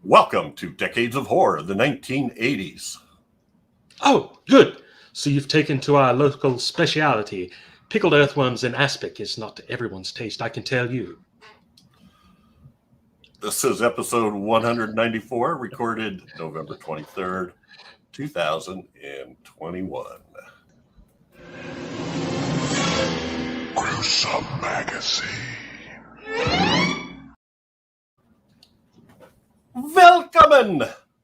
Welcome to Decades of Horror, the 1980s. Oh, good. So you've taken to our local speciality. Pickled earthworms and aspic is not to everyone's taste, I can tell you. This is episode 194, recorded November 23rd, 2021. Gruesome Magazine. Welcome!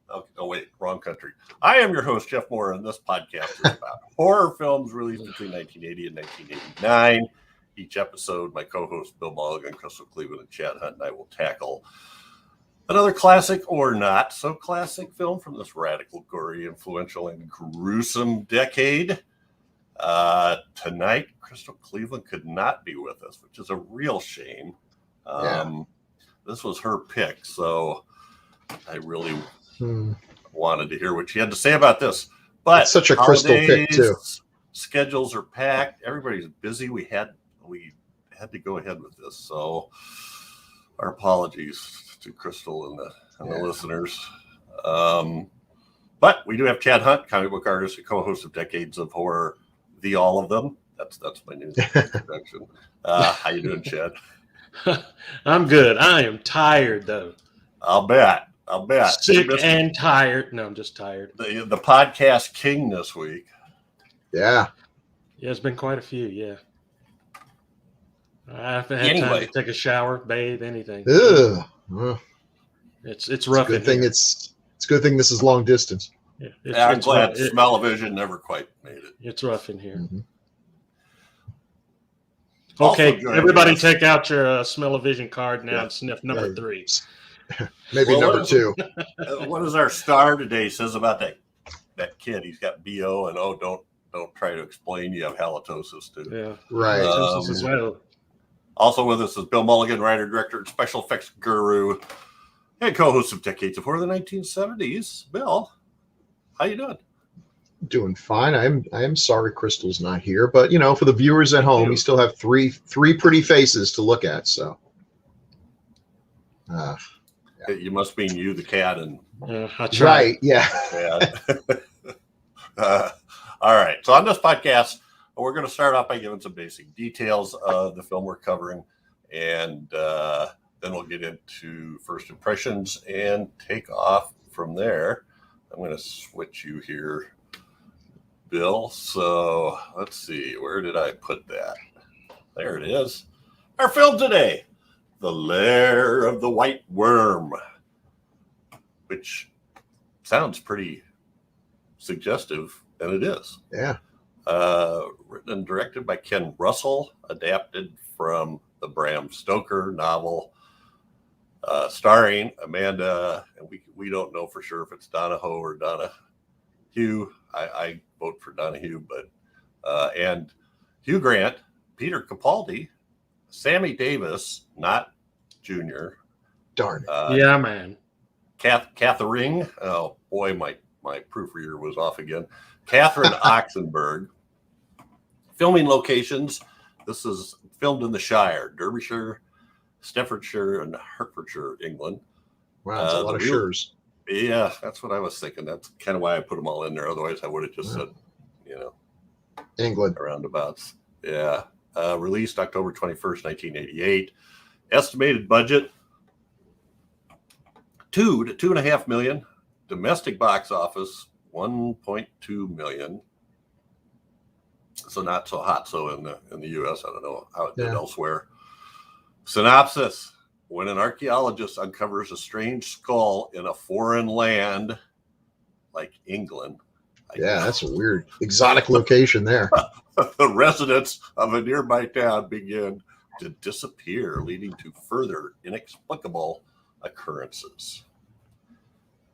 Oh, wait, wrong country. I am your host, Jeff Mohr, and this podcast is about horror films released between 1980 and 1989. Each episode, my co-hosts Bill Mulligan, Crystal Cleveland, and Chad Hunt and I will tackle another classic or not so classic film from this radical, gory, influential, and gruesome decade. Tonight, Crystal Cleveland could not be with us, which is a real shame. This was her pick, so I really wanted to hear what she had to say about this. But it's such a Crystal pick too. Schedules are packed. Everybody's busy. We had to go ahead with this, so our apologies to Crystal and the listeners. But we do have Chad Hunt, comic book artist and co-host of Decades of Horror, the all of them. That's my new introduction. How you doing, Chad? I'm good. I am tired, though. I'll bet. Sick and tired. No, I'm just tired. The podcast king this week. Yeah, it's been quite a few, yeah. I haven't had time to take a shower, bathe, anything. Ugh. It's rough. It's a good thing this is long distance. Yeah, I'm glad smell-o-vision never quite made it. It's rough in here. Mm-hmm. Okay, everybody take out your smell-o-vision card now and sniff number 3. Maybe number 2. What does our star today says about that kid? He's got BO and don't try to explain. You have halitosis too. Yeah, right. Halitosis as well. Also with us is Bill Mulligan, writer, director, and special effects guru, and co-host of Decades of Horror, the 1970s. Bill, how you doing? Doing fine. I'm sorry Crystal's not here, but for the viewers at home, we still have three pretty faces to look at. So, You must mean you, the cat, and right, yeah. All right. So on this podcast, we're going to start off by giving some basic details of the film we're covering, and then we'll get into first impressions and take off from there. I'm going to switch you here, Bill. So let's see. Where did I put that? There it is. Our film today, The Lair of the White Worm, which sounds pretty suggestive, and it is. Yeah. Written and directed by Ken Russell, adapted from the Bram Stoker novel, starring Amanda, and we don't know for sure if it's Donahoe or Donahue. I vote for Donahue, but and Hugh Grant, Peter Capaldi, Sammy Davis, not Junior. Darn it. Yeah, man. Katherine. Oh boy, my proofreader was off again. Katherine Oxenburg. Filming locations. This is filmed in the Shire, Derbyshire, Staffordshire, and Hertfordshire, England. Wow, that's a lot of shires. Yeah, that's what I was thinking. That's kind of why I put them all in there. Otherwise, I would have just said, England. Roundabouts. Yeah. Released October 21st, 1988. Estimated budget, $2 to $2.5 million. Domestic box office, $1.2 million. So not so hot. So in the U.S., I don't know how it did elsewhere. Synopsis: when an archaeologist uncovers a strange skull in a foreign land like England. That's a weird, exotic location there. The residents of a nearby town begin to disappear, leading to further inexplicable occurrences.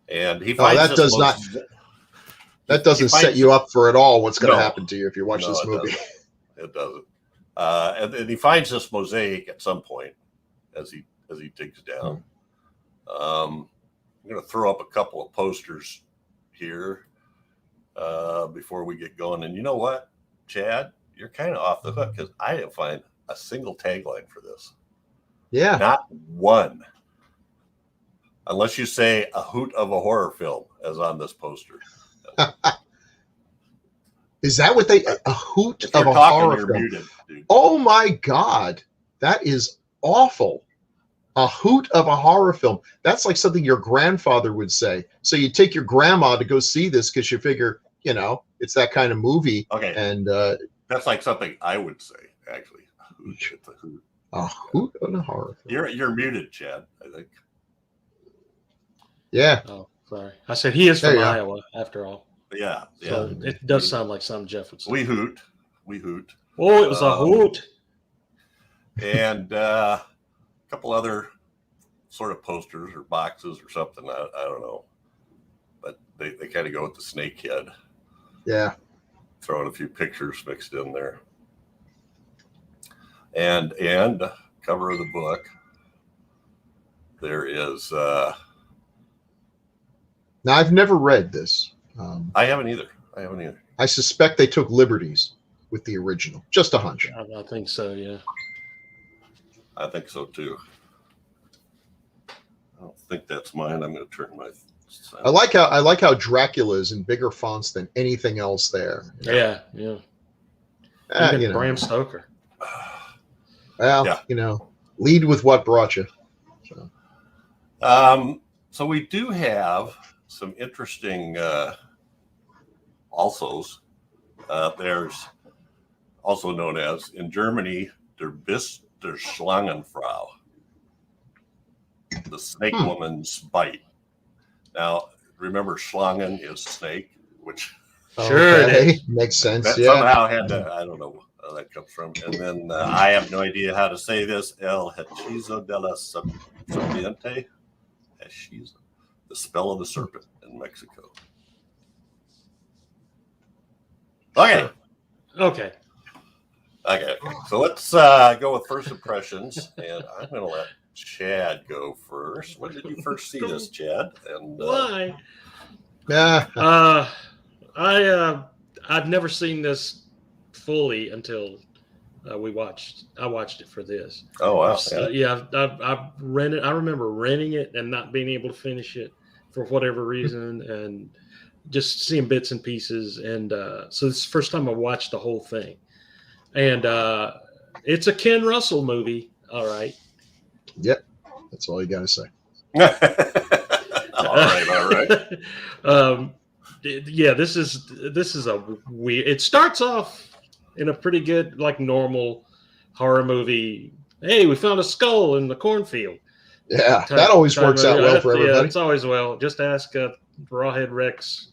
And he finds that doesn't set you up for at all what's going to happen to you if you watch this movie. It doesn't. And he finds this mosaic at some point as he digs down. I'm going to throw up a couple of posters here before we get going. And you know what, Chad? You're kind of off the hook because I didn't find a single tagline for this. Yeah. Not one. Unless you say a hoot of a horror film, as on this poster. Is that what a hoot If of you're a talking, horror you're film? muted, dude. Oh my God, that is awful. A hoot of a horror film. That's like something your grandfather would say. So you take your grandma to go see this because you figure, you know, it's that kind of movie. Okay. And that's like something I would say, actually. It's a hoot. A hoot of a horror film. You're muted, Chad, I think. Oh, sorry. I said he is from There you Iowa, after all. Yeah. So it does sound like something Jeff would say. We hoot. We hoot. Oh, it was a hoot. And a couple other sort of posters or boxes or something. I don't know. But they kind of go with the snake head. Yeah. Throwing a few pictures mixed in there. And cover of the book. There is... Now, I've never read this. I haven't either. I suspect they took liberties with the original. Just a hunch. I think so, yeah. I think so, too. I don't think that's mine. I'm going to turn my... I like how Dracula is in bigger fonts than anything else there. Yeah. Even Bram Stoker. Well, yeah. You know, lead with what brought you. So we do have some interesting alsos. There's also known as, in Germany, der Biss der Schlangenfrau, the snake woman's bite. Now, remember, Schlangen is snake, which Sure it is. Makes sense. that Yeah. somehow had to, I don't know where that comes from. And then I have no idea how to say this, El Hechizo de la Serpiente. Hechizo. The spell of the serpent in Mexico. Okay. Okay. So let's go with first impressions, and I'm going to let Chad go first. When did you first see this, Chad? And Why? Yeah. I've never seen this fully until I watched it for this. Oh wow! I've rented. I remember renting it and not being able to finish it for whatever reason, and just seeing bits and pieces. And so this is the first time I watched the whole thing. And it's a Ken Russell movie. All right. Yep. That's all you got to say. all right. Yeah, this is a weird. It starts off in a pretty good, like, normal horror movie. Hey, we found a skull in the cornfield. Yeah, that always works out well for everybody. Yeah, it's always well. Just ask Rawhead Rex,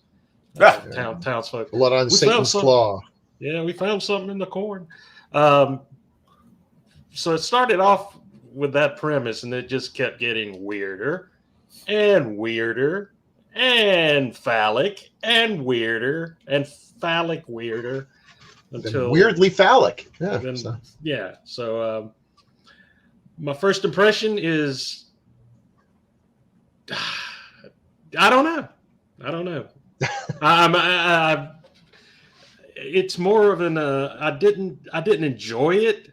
townsfolk. Blood on Satan's claw. Yeah, we found something in the corn. So it started off with that premise, and it just kept getting weirder and weirder and phallic and weirder and phallic weirder until weirdly phallic. Yeah. Then, So my first impression is I don't know. It's more of an I didn't enjoy it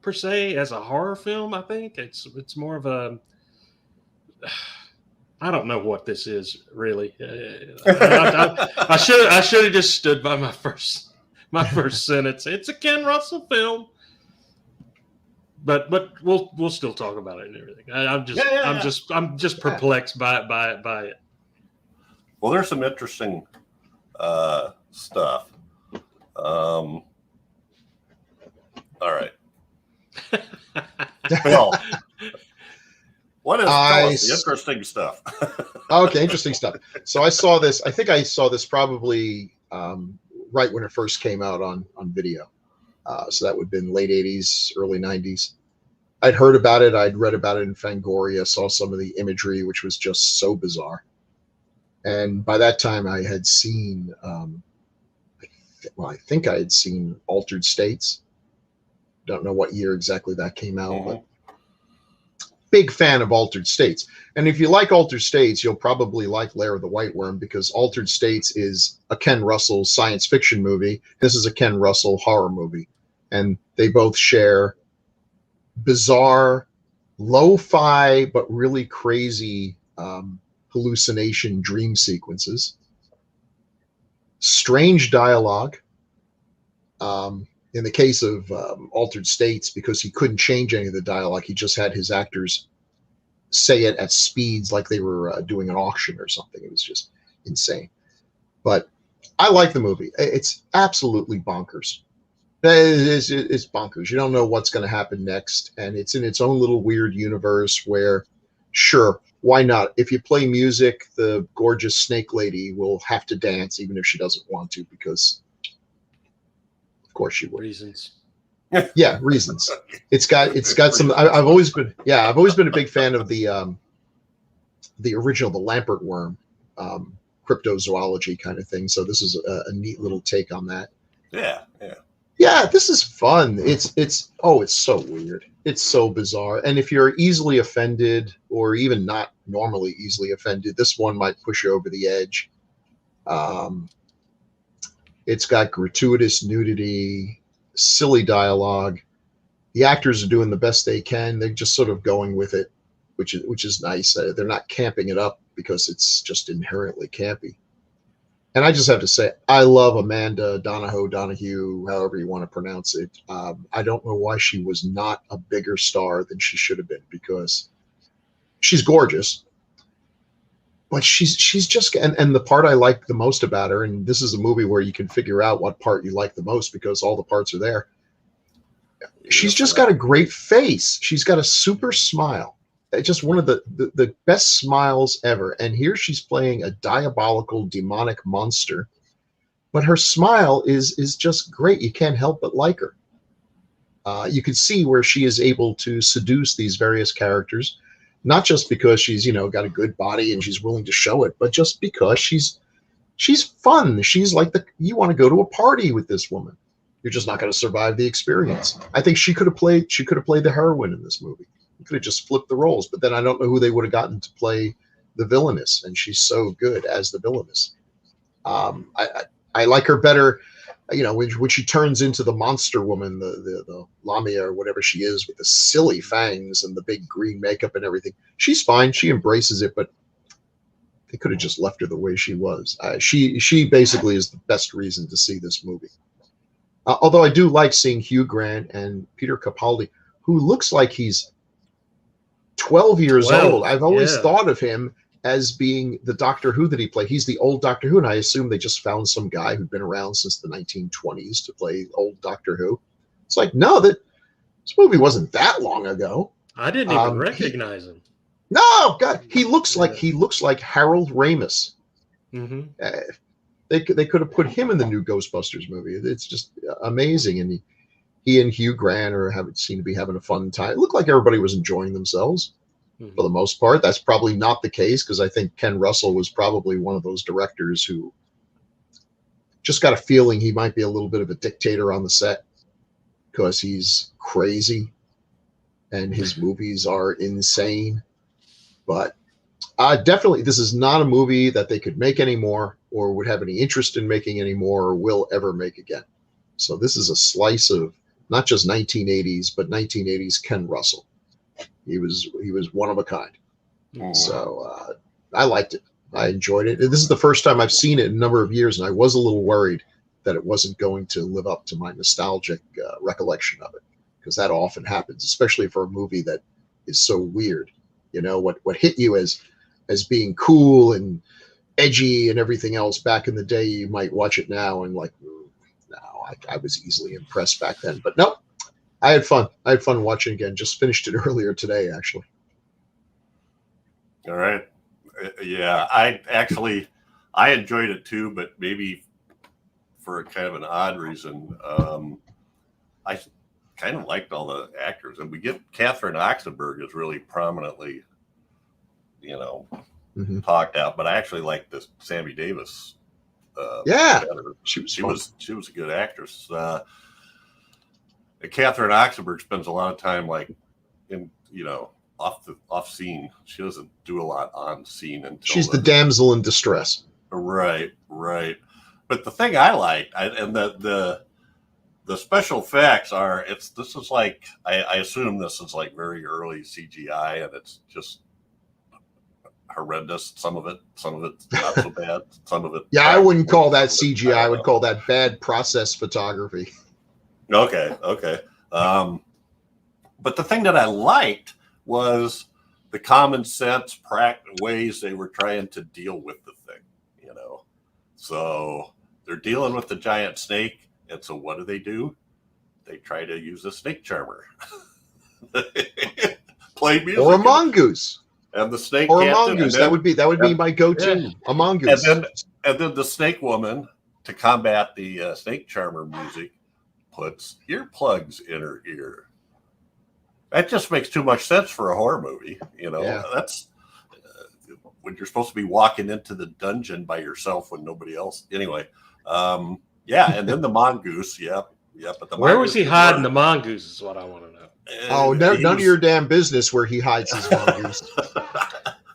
per se as a horror film. I think it's more of a I don't know what this is really. I should have just stood by my first sentence. It's a Ken Russell film, but we'll still talk about it and everything. I'm just perplexed by it. Well, there's some interesting stuff. All right. Well, what is the interesting stuff? Okay, interesting stuff. So I saw this. I think I saw this probably right when it first came out on video. So that would have been late 80s, early 90s. I'd heard about it. I'd read about it in Fangoria, saw some of the imagery, which was just so bizarre. And by that time, I had seen, I think I had seen Altered States. Don't know what year exactly that came out, but big fan of Altered States. And if you like Altered States, you'll probably like Lair of the White Worm, because Altered States is a Ken Russell science fiction movie. This is a Ken Russell horror movie. And they both share bizarre, lo-fi, but really crazy hallucination dream sequences, strange dialogue. In the case of Altered States, because he couldn't change any of the dialogue, he just had his actors say it at speeds like they were doing an auction or something. It was just insane. But I like the movie. It's absolutely bonkers. It's bonkers. You don't know what's going to happen next, and it's in its own little weird universe where, sure, why not? If you play music, the gorgeous snake lady will have to dance even if she doesn't want to, because of course she would. Reasons. Yeah, reasons. It's got some. I've always been a big fan of the original, the Lampert worm, cryptozoology kind of thing. So this is a neat little take on that. Yeah. This is fun. It's so weird. It's so bizarre. And if you're easily offended, or even not normally easily offended, this one might push you over the edge. It's got gratuitous nudity, silly dialogue. The actors are doing the best they can. They're just sort of going with it, which is nice. They're not camping it up because it's just inherently campy. And I just have to say, I love Amanda Donahue, however you want to pronounce it. I don't know why she was not a bigger star than she should have been, because she's gorgeous. But she's just, and the part I like the most about her, and this is a movie where you can figure out what part you like the most because all the parts are there. She's just got a great face. She's got a super smile. It's just one of the best smiles ever. And here she's playing a diabolical, demonic monster. But her smile is just great. You can't help but like her. You can see where she is able to seduce these various characters. Not just because she's, got a good body and she's willing to show it, but just because she's fun. She's like you want to go to a party with this woman. You're just not going to survive the experience. I think she could have played the heroine in this movie. You could have just flipped the roles, but then I don't know who they would have gotten to play the villainess, and she's so good as the villainess. I like her better, when she turns into the monster woman, the Lamia or whatever she is, with the silly fangs and the big green makeup and everything. She's fine. She embraces it, but they could have just left her the way she was. She basically is the best reason to see this movie. Although I do like seeing Hugh Grant and Peter Capaldi, who looks like he's 12 years old. I've always thought of him as being the Doctor Who that he played. He's the old Doctor Who, and I assume they just found some guy who'd been around since the 1920s to play old Doctor Who. It's like, no, this movie wasn't that long ago. I didn't even recognize him. No, God, he looks like Harold Ramis. Mm-hmm. They could have put him in the new Ghostbusters movie. It's just amazing, and he and Hugh Grant seem to be having a fun time. It looked like everybody was enjoying themselves. For the most part. That's probably not the case, because I think Ken Russell was probably one of those directors who just got a feeling he might be a little bit of a dictator on the set because he's crazy and his movies are insane. But definitely, this is not a movie that they could make anymore, or would have any interest in making anymore, or will ever make again. So this is a slice of not just 1980s, but 1980s Ken Russell. He was one of a kind. So I liked it. I enjoyed it. This is the first time I've seen it in a number of years, and I was a little worried that it wasn't going to live up to my nostalgic recollection of it, because that often happens, especially for a movie that is so weird. What hit you as being cool and edgy and everything else back in the day, you might watch it now and like, no, I was easily impressed back then. But nope. I had fun. Watching again. Just finished it earlier today, actually. All right. Yeah, I enjoyed it too, but maybe for a kind of an odd reason. I kind of liked all the actors, and we get Katherine Oxenburg is really prominently, talked out. But I actually like this Sammy Davis. Better. She was a good actress. Katherine Oxenburg spends a lot of time off scene. She doesn't do a lot on scene until she's the damsel in distress. Right. But the thing I like, and the special effects are, this is like, I assume this is like very early CGI, and it's just horrendous. Some of it's not so bad. Some of it. Yeah, I wouldn't call that CGI. I would call that bad process photography. Okay. But the thing that I liked was the common sense ways they were trying to deal with the thing, you know. So they're dealing with the giant snake, and so what do? They try to use a snake charmer. Play music. Or a mongoose. And the snake or a mongoose. That would be my go-to. Yeah. A mongoose. And then the snake woman, to combat the snake charmer music, puts earplugs in her ear. That just makes too much sense for a horror movie. You know, that's when you're supposed to be walking into the dungeon by yourself when nobody else. Anyway, and then the mongoose. Yep. But where was he hiding the mongoose? Is what I want to know. None of your damn business where he hides his mongoose.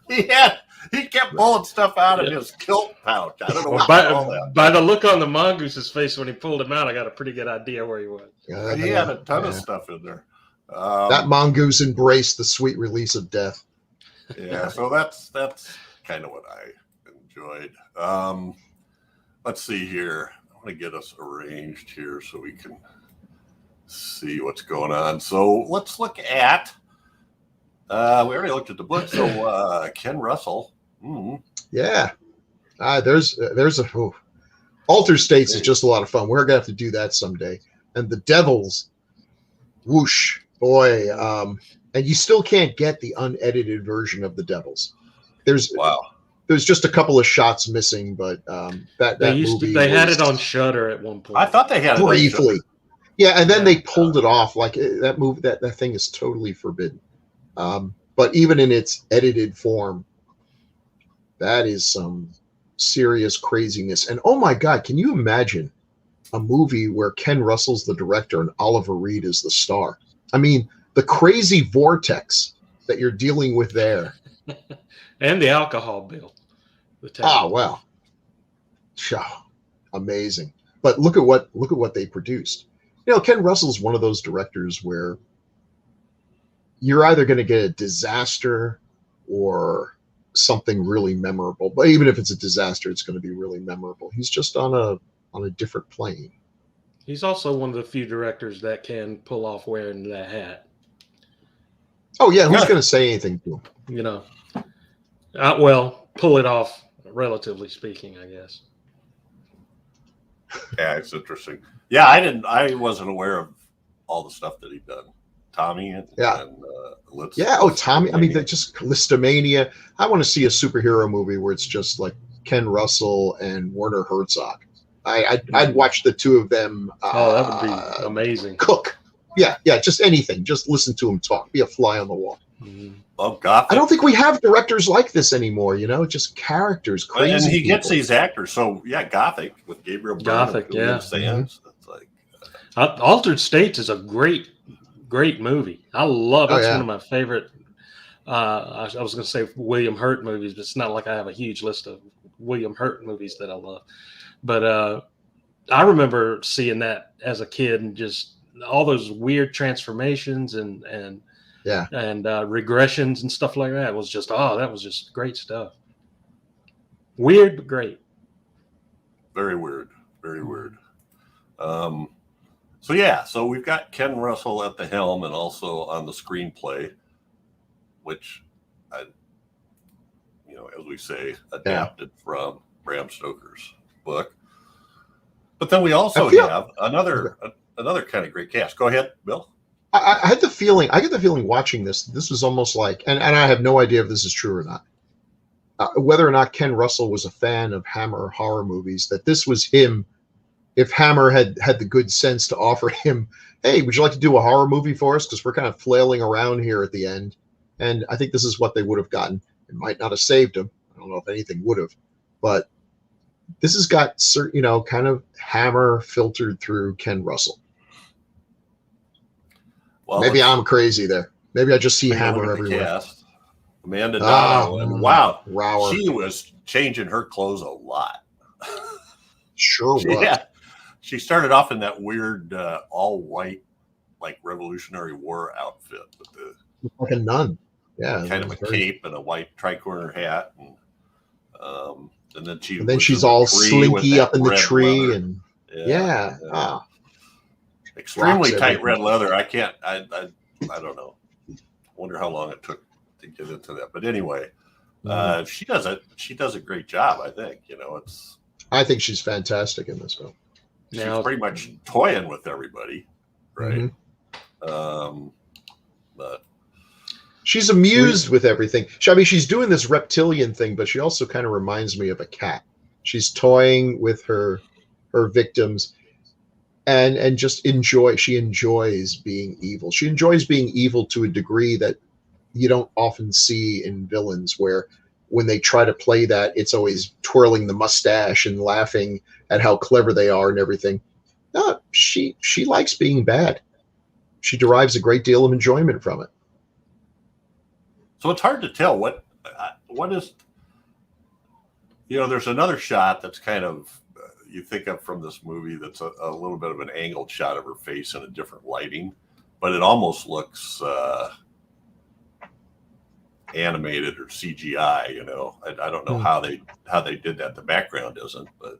He kept pulling stuff out of his kilt pouch. I don't know what by the look on the mongoose's face when he pulled him out, I got a pretty good idea where he was. He had a ton of stuff in there. That mongoose embraced the sweet release of death. Yeah, so that's kind of what I enjoyed. Let's see here. I want to get us arranged here so we can see what's going on. So let's look at. We already looked at the book. So Ken Russell. Mm-hmm. Yeah, there's a Altered States is just a lot of fun. We're gonna have to do that someday. And the Devils, whoosh, boy. And you still can't get the unedited version of the Devils. There's just a couple of shots missing, but that movie they had it on Shudder at one point. I thought they had briefly. Yeah, and then they pulled it off. Like that movie, that thing is totally forbidden. But even in its edited form, that is some serious craziness. And oh my God, can you imagine a movie where Ken Russell's the director and Oliver Reed is the star? I mean, the crazy vortex that you're dealing with there. And the alcohol bill. Well. Amazing. But look at what they produced. You know, Ken Russell's one of those directors where you're either going to get a disaster or something really memorable. But even if it's a disaster, it's going to be really memorable. He's just on a different plane. He's also one of the few directors that can pull off wearing that hat. Oh yeah, who's going to say anything to him? You know, well, pull it off, relatively speaking, I guess. Yeah, it's interesting. Yeah, I wasn't aware of all the stuff that he'd done. Tommy and Tommy. I mean, they're just Listomania. I want to see a superhero movie where it's just like Ken Russell and Werner Herzog. I'd watch the two of them. That would be amazing. Cook. Yeah, just anything. Just listen to him talk. Be a fly on the wall. Mm-hmm. Oh, God. I don't think we have directors like this anymore. You know, just characters, crazy. And he people. gets these actors. So yeah, Gothic with Gabriel Byrne. Gothic, yeah. Sands. That's like Altered States is a great movie. I love it. It's one of my favorite. I was going to say William Hurt movies, but it's not like I have a huge list of William Hurt movies that I love. But I remember seeing that as a kid and just all those weird transformations and regressions and stuff like that was just that was just great stuff. Weird but great. Very weird. Very weird. So we've got Ken Russell at the helm and also on the screenplay, which, as we say, adapted from Bram Stoker's book. But then we also have another kind of great cast. Go ahead, Bill. I get the feeling watching this was almost like, and I have no idea if this is true or not, whether or not Ken Russell was a fan of Hammer horror movies, that this was him. If Hammer had the good sense to offer him, hey, would you like to do a horror movie for us? Because we're kind of flailing around here at the end. And I think this is what they would have gotten. It might not have saved him. I don't know if anything would have. But this has got certain, kind of Hammer filtered through Ken Russell. Well, maybe I'm crazy there. Maybe I just see Hammer everywhere. Cast. Amanda Dono. And wow, Rower. She was changing her clothes a lot. Sure was. Yeah. She started off in that weird all white, like Revolutionary War outfit with like a nun. Yeah, kind of a very... cape and a white tricorner hat, and then she's in the all tree with slinky that up in the red tree, leather. and yeah. Extremely Rocks tight everything. red leather. I don't know. Wonder how long it took to get into that. But anyway, she does a great job. I think I think she's fantastic in this film. She's pretty much toying with everybody, right? But she's amused with everything. She's doing this reptilian thing, but she also kind of reminds me of a cat. She's toying with her victims, and just she enjoys being evil. She enjoys being evil to a degree that you don't often see in villains, where when they try to play that, it's always twirling the mustache and laughing at how clever they are and everything. No, she likes being bad. She derives a great deal of enjoyment from it. So it's hard to tell what is, there's another shot that's kind of, you think of from this movie that's a little bit of an angled shot of her face in a different lighting, but it almost looks animated or CGI. I don't know how they did that. The background isn't, but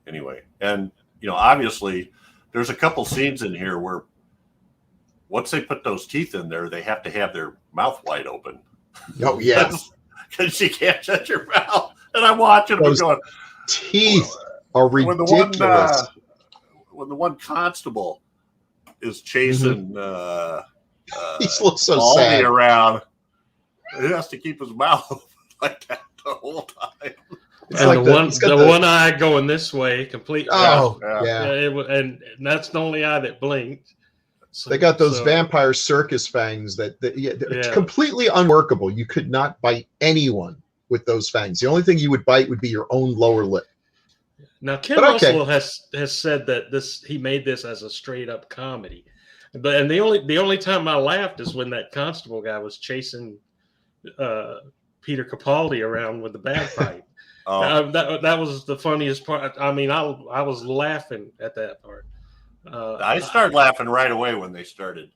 anyway. And obviously there's a couple scenes in here where once they put those teeth in there, they have to have their mouth wide open. Oh yeah, because she can't shut your mouth. And I'm watching them going, teeth are ridiculous. When the one constable is chasing he looks so Baldy sad around, he has to keep his mouth like that the whole time. It's and like the one eye going this way completely. Oh yeah. And that's the only eye that blinked. So, they got those vampire circus fangs it's completely unworkable. You could not bite anyone with those fangs. The only thing you would bite would be your own lower lip. Now Ken Russell has said that he made this as a straight up comedy, and the only time I laughed is when that constable guy was chasing Peter Capaldi around with the bagpipe. That was the funniest part. I mean, I was laughing at that part. I started laughing right away when they started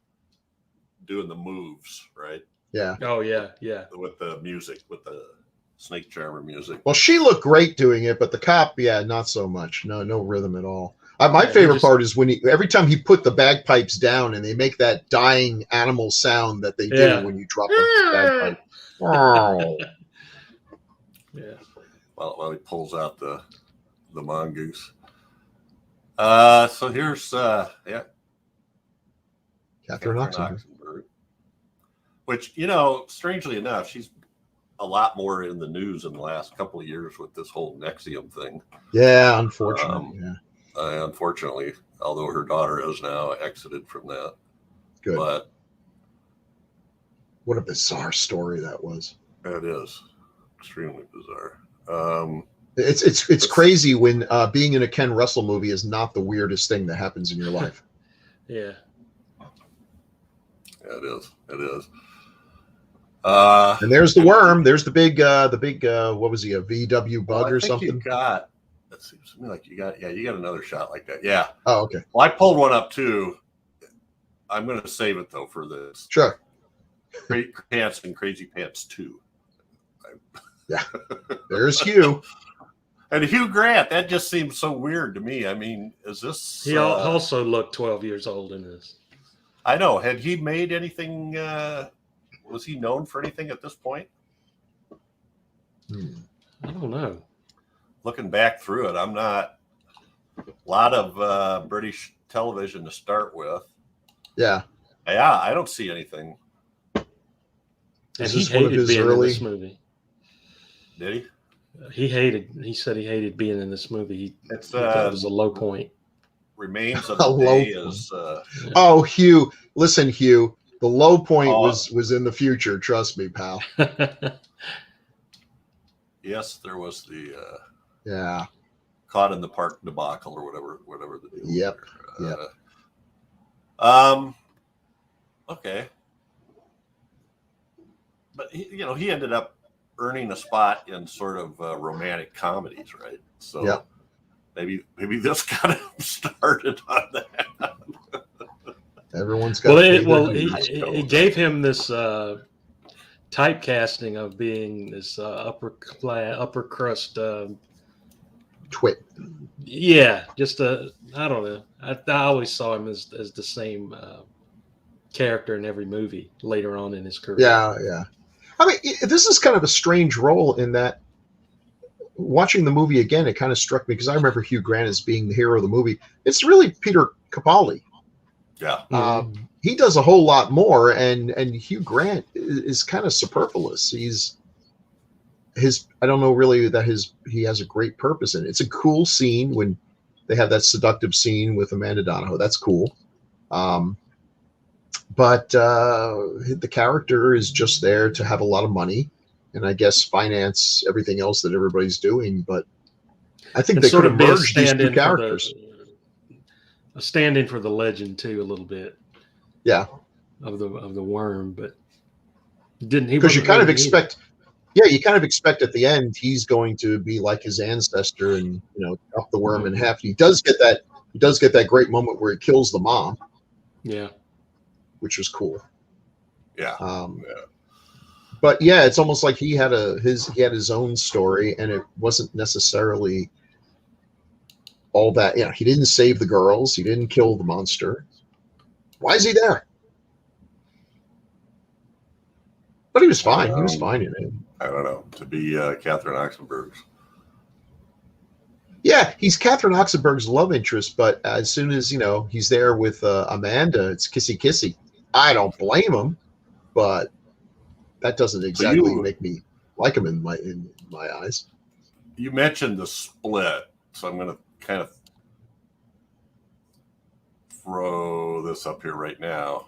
doing the moves, right? Yeah. Oh yeah. With the music, with the snake charmer music. Well, she looked great doing it, but the cop, not so much. No rhythm at all. My favorite part is when every time he put the bagpipes down and they make that dying animal sound that they do when you drop a bagpipe. Oh. Yeah. While he pulls out the mongoose. So here's Katherine Oxenburg. Which, strangely enough, she's a lot more in the news in the last couple of years with this whole Nexium thing. Yeah, unfortunately. Unfortunately, although her daughter has now exited from that. Good. But what a bizarre story that was. It is extremely bizarre. It's crazy when being in a Ken Russell movie is not the weirdest thing that happens in your life. Yeah. It is. And there's the worm. There's the big what was he, a VW bug or something? That seems to me like you got another shot like that. Yeah. Oh, okay. Well, I pulled one up too. I'm going to save it though for this. Sure. Great Pants and Crazy Pants 2. Yeah. There's Hugh. And Hugh Grant, that just seems so weird to me. I mean, is this... He also looked 12 years old in this. I know. Had he made anything... was he known for anything at this point? I don't know. Looking back through it, I'm not... A lot of British television to start with. Yeah. Yeah, I don't see anything. And he hated being in this movie. Did he? He said he hated being in this movie. He thought it was a low point. Remains of the Day is... Oh, Hugh. Listen, Hugh. The low point was in the future. Trust me, pal. Yes, there was the... Caught in the Park debacle or whatever the deal. Yep. Okay. But he ended up earning a spot in sort of romantic comedies, right? So maybe this kind of started on that. Everyone's got. It gave him this typecasting of being this upper crust twit. Yeah, just I don't know. I always saw him as the same character in every movie later on in his career. Yeah. I mean, this is kind of a strange role in that. Watching the movie again, it kind of struck me because I remember Hugh Grant as being the hero of the movie. It's really Peter Capaldi. Yeah. He does a whole lot more, and Hugh Grant is kind of superfluous. I don't know really that he has a great purpose in it. It's a cool scene when they have that seductive scene with Amanda Donohoe. That's cool. But the character is just there to have a lot of money and I guess finance everything else that everybody's doing. But I think they could have merged these two characters. A stand-in for the legend too, a little bit. Yeah. Of the worm, but didn't he? Because you kind of expect. Yeah, you kind of expect at the end he's going to be like his ancestor and cut the worm in half. He does get that. He does get that great moment where he kills the mom. Yeah, which was cool. Yeah. But yeah, it's almost like he had his own story, and it wasn't necessarily all that. He didn't save the girls. He didn't kill the monster. Why is he there? But he was fine. He was fine in it. I don't know. To be Katherine Oxenburg's. Yeah, he's Katherine Oxenburg's love interest, but as soon as he's there with Amanda, it's kissy. I don't blame him, but that doesn't exactly make me like him in my eyes. You mentioned the split, so I'm going to kind of throw this up here right now.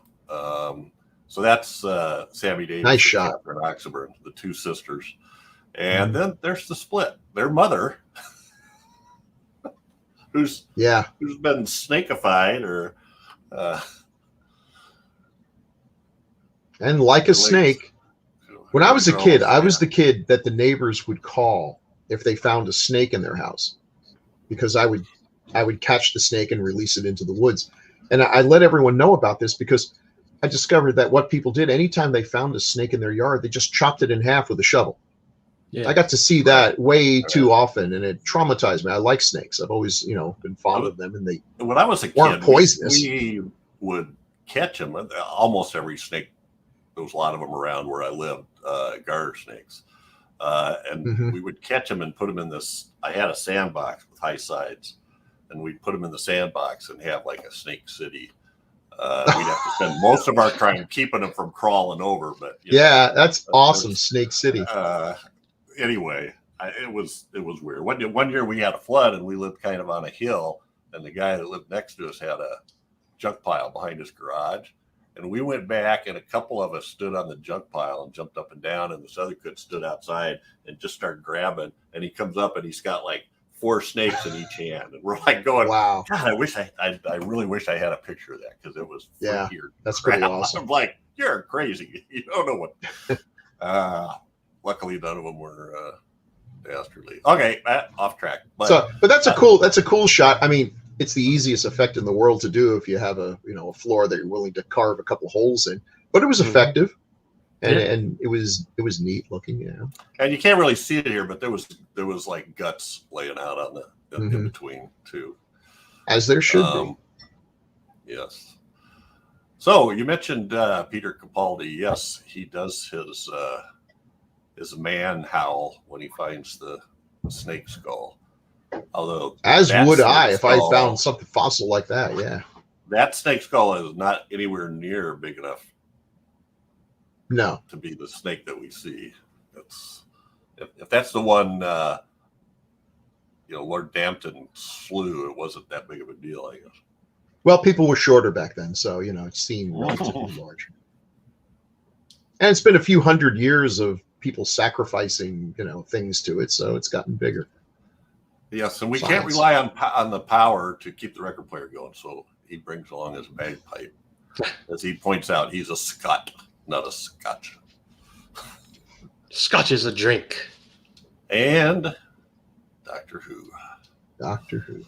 So that's Sammy Davis, nice shot, Katherine Oxenburg, the two sisters, and then there's the split. Their mother, who's been snakified or and like a snake. When I was a kid, I was the kid that the neighbors would call if they found a snake in their house, because I would catch the snake and release it into the woods, and I let everyone know about this because I discovered that what people did anytime they found a snake in their yard, they just chopped it in half with a shovel. Yeah. I got to see that way too often, and it traumatized me. I like snakes. I've always, been fond of them, and they when I was a weren't kid, poisonous. We would catch them. Almost every snake, there was a lot of them around where I lived, garter snakes, and we would catch them and put them in this. I had a sandbox with high sides, and we'd put them in the sandbox and have like a snake city. We'd have to spend most of our time keeping them from crawling over, but that's awesome, Snake City. Anyway, it was weird. One year we had a flood, and we lived kind of on a hill, and the guy that lived next to us had a junk pile behind his garage, and we went back, and a couple of us stood on the junk pile and jumped up and down, and this other kid stood outside and just started grabbing, and he comes up and he's got like 4 snakes in each hand, and we're like going, "Wow, God, I really wish I had a picture of that because it was that's pretty awesome." I'm like, you're crazy. You don't know what. Luckily, none of them were dastardly. Okay, off track. But that's a cool shot. I mean, it's the easiest effect in the world to do if you have a floor that you're willing to carve a couple holes in. But it was effective. And it was neat looking, And you can't really see it here, but there was like guts laying out on the in between too, as there should be. Yes. So you mentioned Peter Capaldi. Yes, he does his man howl when he finds the snake skull. Although, as would I if I found something fossil like that. Yeah, that snake skull is not anywhere near big enough. No, to be the snake that we see. That's if that's the one Lord Dampton slew, it wasn't that big of a deal, I guess. Well, people were shorter back then, so it seemed relatively large. And it's been a few hundred years of people sacrificing things to it, so it's gotten bigger. Yes, and we can't rely on the power to keep the record player going, so he brings along his bagpipe. As he points out, he's a Scot. Not a Scotch. Scotch is a drink. And Doctor Who. Doctor Who.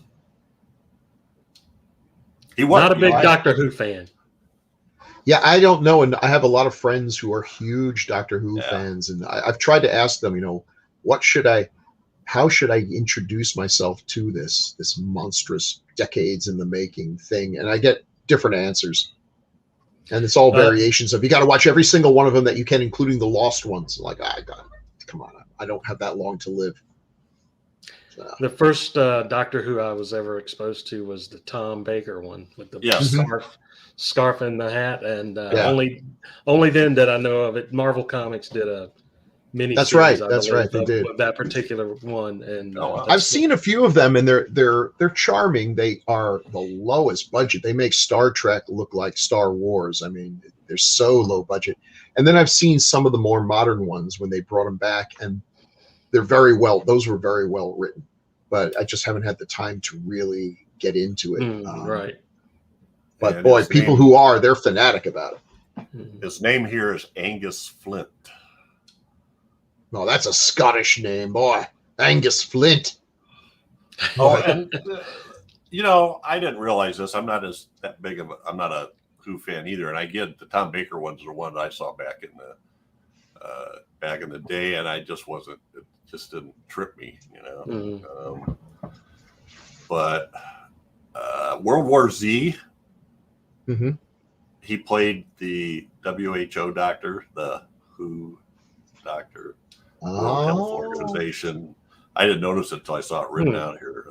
He was not a big Doctor Who fan. Yeah, I don't know, and I have a lot of friends who are huge Doctor Who Yeah. fans, and I've tried to ask them, how should I introduce myself to this monstrous decades in the making thing, and I get different answers, and it's all variations of you got to watch every single one of them that you can, including the lost ones. Like, come on, I don't have that long to live. So. The first Doctor Who I was ever exposed to was the Tom Baker one with the Yes. scarf and the hat, and only then did I know of it. Marvel Comics did a mini. That's right. They did of that particular one, and I've seen a few of them, and they're charming. They are the lowest budget. They make Star Trek look like Star Wars. I mean, they're so low budget. And then I've seen some of the more modern ones when they brought them back, and those were very well written. But I just haven't had the time to really get into it. Right. But and boy, people they're fanatic about it. His name here is Angus Flint. No, that's a Scottish name, boy. Angus Flint. Oh, and, I didn't realize this. I'm not I'm not a Who fan either. And I get the Tom Baker ones are one that I saw back in the day, and it just didn't trip me, But World War Z, he played the WHO doctor, the WHO doctor, World Health Organization. I didn't notice it until I saw it written out here.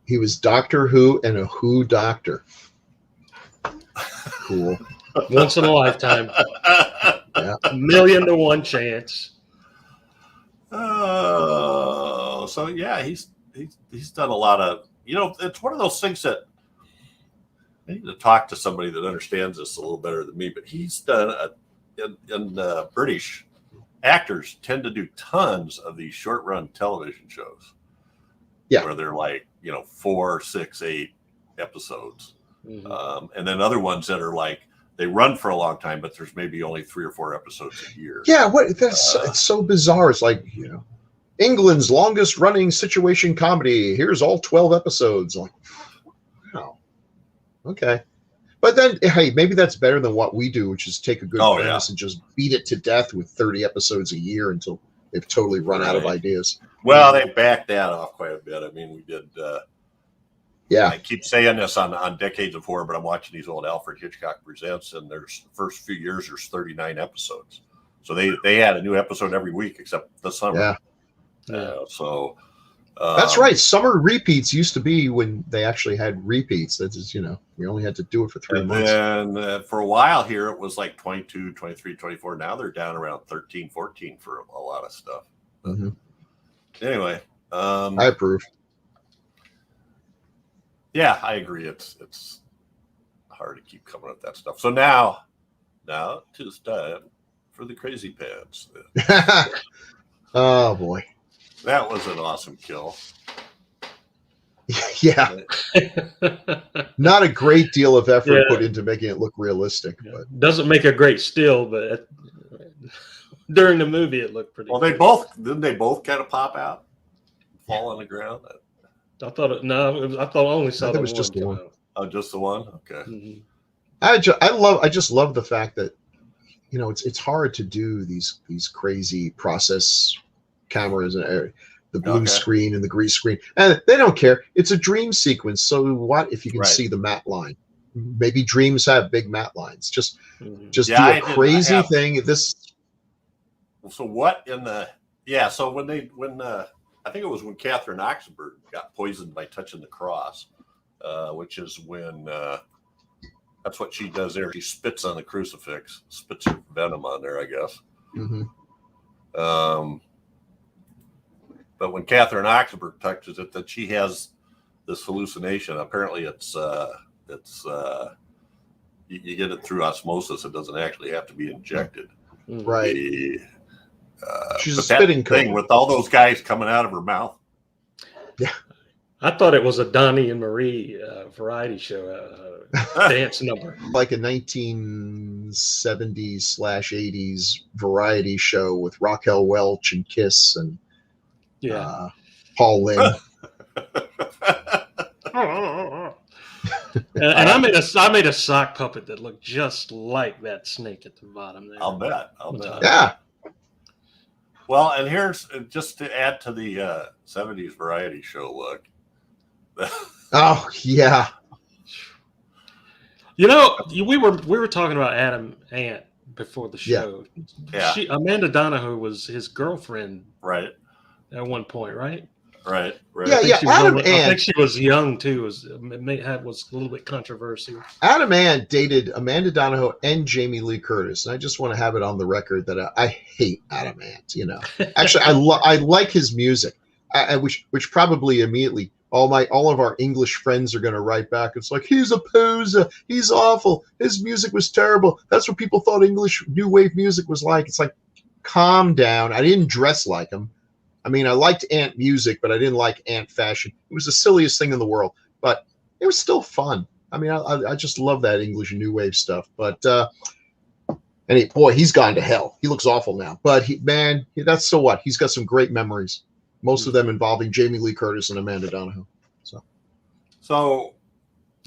He was Doctor Who and a Who doctor. Cool. Once in a lifetime. Yeah. 1,000,000 to 1 chance. Oh, so yeah, he's done a lot of, it's one of those things that I need to talk to somebody that understands this a little better than me, but he's done British actors tend to do tons of these short run television shows. Yeah. Where they're like, 4, 6, 8 episodes. Mm-hmm. And then other ones that are like, they run for a long time, but there's maybe only 3 or 4 episodes a year. Yeah, it's so bizarre. It's like, England's longest running situation comedy. Here's all 12 episodes. Like, wow. Okay. But then, hey, maybe that's better than what we do, which is take a good premise and just beat it to death with 30 episodes a year until they've totally run out of ideas. Well, they backed that off quite a bit. I mean, we did. I keep saying this on Decades of Horror, but I'm watching these old Alfred Hitchcock Presents, and there's the first few years there's 39 episodes. So they had a new episode every week except the summer. Yeah. So that's right. Summer repeats used to be when they actually had repeats. That's just, we only had to do it for 3 months. And for a while here, it was like 22, 23, 24. Now they're down around 13, 14 for a lot of stuff. Mm-hmm. Anyway. I approve. Yeah, I agree. It's hard to keep coming up with that stuff. So now it's time for the Crazy Pants. Oh boy, that was an awesome kill. Yeah, not a great deal of effort put into making it look realistic, but doesn't make a great still. But during the movie, it looked pretty. Well, good. they both kind of pop out, fall on the ground. I thought I only saw it was just the one. Oh, just the one. Okay. Mm-hmm. I just love the fact that it's hard to do these crazy process cameras and the blue screen and the green screen, and they don't care. It's a dream sequence, so what if you can see the matte line? Maybe dreams have big matte lines. Just do a crazy thing. So what in the So when I think it was when Katherine Oxenburg got poisoned by touching the cross, which is when that's what she does there. She spits on the crucifix, spits her venom on there, I guess. Mm-hmm. But when Katherine Oxenburg touches it, that she has this hallucination. Apparently, it's you get it through osmosis. It doesn't actually have to be injected. Right. She's a that spitting thing with all those guys coming out of her mouth. Yeah. I thought it was a Donnie and Marie variety show dance number. Like a 1970s/80s variety show with Raquel Welch and Kiss and Paul Lynde. And I made a sock puppet that looked just like that snake at the bottom there. I'll bet. Yeah. Well, and here's just to add to the 70s variety show look. Oh yeah. You know, we were talking about Adam Ant before the show. Yeah. Amanda Donohoe was his girlfriend, Right. At one point, right? Right. Yeah. Adam Ant. I think she was young too. Was a little bit controversial. Adam Ant dated Amanda Donohoe and Jamie Lee Curtis, and I just want to have it on the record that I hate Adam Ant. You know, actually, I like his music, which probably immediately all of our English friends are going to write back. It's like, he's a poser, he's awful, his music was terrible. That's what people thought English new wave music was like. It's like, calm down. I didn't dress like him. I mean, I liked Ant music, but I didn't like Ant fashion. It was the silliest thing in the world, but it was still fun. I mean, I just love that English new wave stuff. But he's gone to hell. He looks awful now. But that's so what? He's got some great memories. Most of them involving Jamie Lee Curtis and Amanda Donohoe. So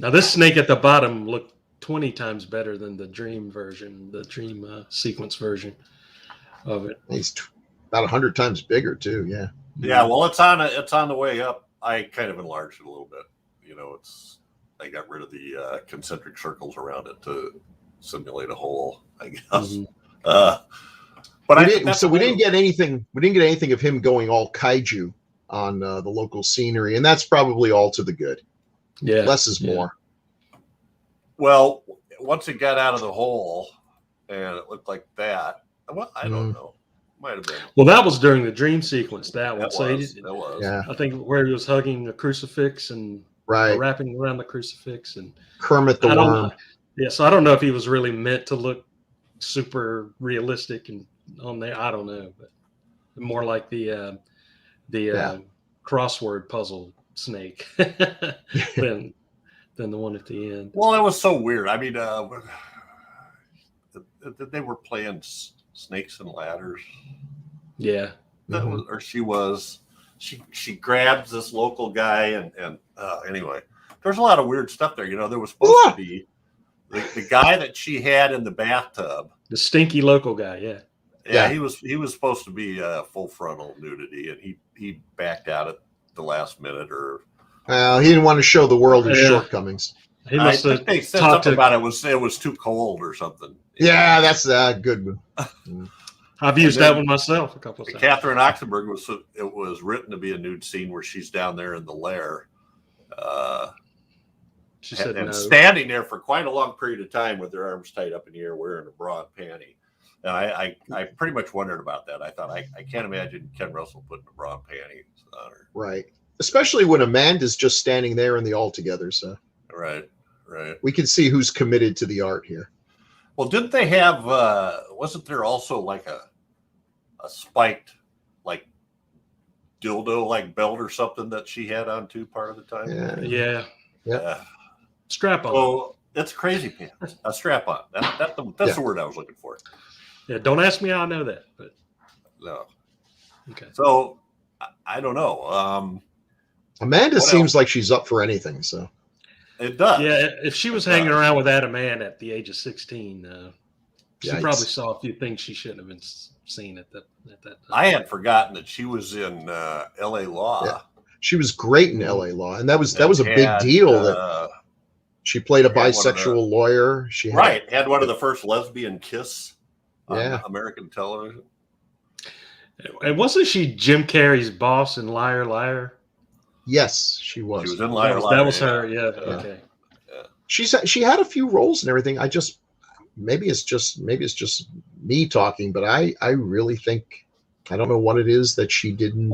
now this snake at the bottom looked 20 times better than the dream version, the dream sequence version of it. He's about 100 times bigger too. Yeah. Yeah. Well, it's on the way up. I kind of enlarged it a little bit. You know, I got rid of the concentric circles around it to simulate a hole, I guess. Mm-hmm. But we didn't get anything. We didn't get anything of him going all kaiju on the local scenery, and that's probably all to the good. Yeah, less is more. Well, once it got out of the hole and it looked like that, well, I don't know. Might have been. Well, that was during the dream sequence. That was. Yeah. I think where he was hugging a crucifix and wrapping around the crucifix and Kermit the Worm. Yeah, so I don't know if he was really meant to look super realistic and on there. I don't know, but more like the crossword puzzle snake than the one at the end. Well, it was so weird. I mean, they were playing snakes and ladders. Yeah, she grabs this local guy and anyway, there's a lot of weird stuff there. You know, there was supposed to be the guy that she had in the bathtub, the stinky local guy. Yeah. He was supposed to be full frontal nudity, and he backed out at the last minute, or he didn't want to show the world his shortcomings. I think they said something about it was too cold or something. Yeah, that's a good one. I've used that one myself a couple of times. Katherine Oxenburg was written to be a nude scene where she's down there in the lair. She said and no. Standing there for quite a long period of time with their arms tied up in the air, wearing a bra and panty. And I pretty much wondered about that. I thought I can't imagine Ken Russell putting a bra and panties on her. Right. Especially when Amanda's just standing there in the altogether. So right. We can see who's committed to the art here. Well, didn't they have? Wasn't there also like a spiked like dildo like belt or something that she had on too part of the time? Yeah. Strap on. So it's crazy pants. A strap on. That's the word I was looking for. Yeah. Don't ask me how I know that, but no. Okay. So I don't know. Amanda seems like she's up for anything. So it does. Yeah. If she was hanging around with Adam Ant at the age of 16, she probably saw a few things she shouldn't have been seen at that time. I had forgotten that she was in L.A. Law. Yeah. She was great in L.A. Law, and that was a big deal. That she played a bisexual lawyer. She had one of the first lesbian kiss on American television. And wasn't she Jim Carrey's boss in Liar Liar? Yes, she was. She was in Liar Liar. That was her. Yeah. Okay. Yeah. She had a few roles and everything. Maybe it's just me talking, but I really think, I don't know what it is that she didn't